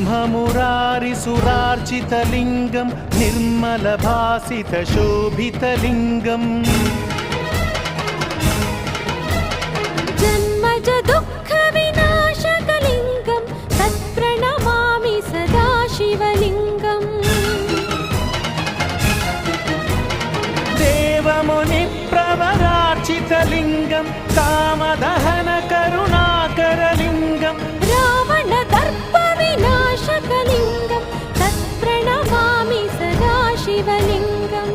ब्रह्ममुरारिसुरार्चितलिङ्गं निर्मलभासितशोभितलिङ्गम् जन्मज दुःखविनाशकलिङ्गं तत्प्रणमामि सदा शिवलिङ्गम् देवमुनिप्रवरार्चितलिङ्गं कामदहनकरुणाकरलिङ्गं रावणदर्पविनाशकलिङ्गं तत्प्रणमामि सदा शिवलिङ्गम्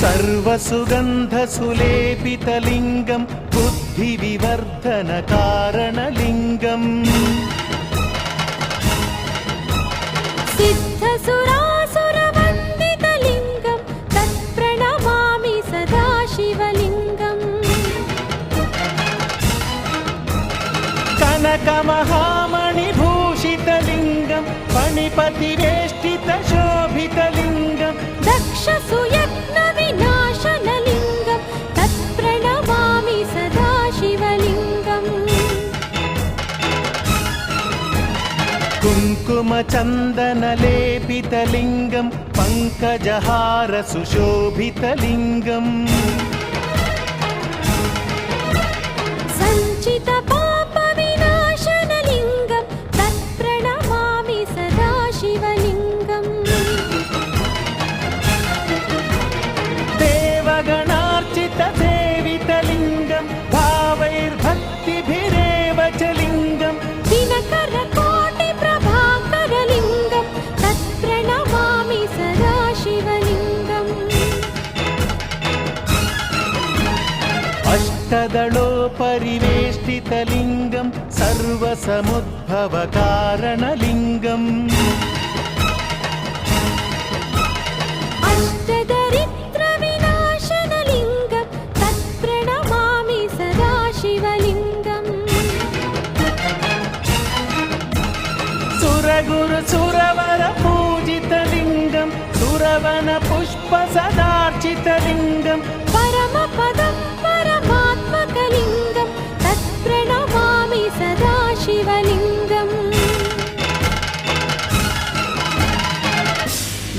सर्वसुगन्धसुलेपितलिङ्गं बुद्धिविवर्धनकारणलिङ्गम् सिद्धसुरासुरवन्दितलिङ्गं तत्प्रणमामि सदा शिवलिङ्गम् कनकमहामणिभूषितलिङ्गं फणिपतिवेष्टितशोभितलिङ्गं दक्षसुयज्ञविनाशनलिङ्गं तत्प्रणमामि सदा शिवलिङ्गम् कुङ्कुमचन्दनलेपितलिङ्गं पङ्कजहारसुशोभितलिङ्गम् सञ्चितपापविनाशनलिङ्गं तत्प्रणमामि सदा शिवलिङ्गम् देवगणार्चितसेवितलिङ्गं भावैर्भक्तिभिरेव च लिङ्गं दिनकरकोटिप्रभाकरलिङ्गं तत्प्रणमामि सदा शिवलिङ्गम् अष्टदलोपरिवेष्टितलिङ्गं सर्वसमुद्भवकारणलिङ्गम् अष्टदरिद्रविनाशनलिङ्गं तत्प्रणमामि सदा शिवलिङ्गम् सुरगुरुसुरवरपूजितलिङ्गं सुरवनपुष्पसदार्चितलिङ्गं परमपदं परमात्मकलिङ्गं तत्प्रणमामि सदा शिवलिङ्गम्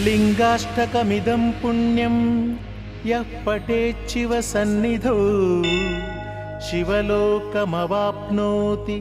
लिङ्गाष्टकमिदं पुण्यं यः पठेच्छिवसन्निधौ शिवलोकमवाप्नोति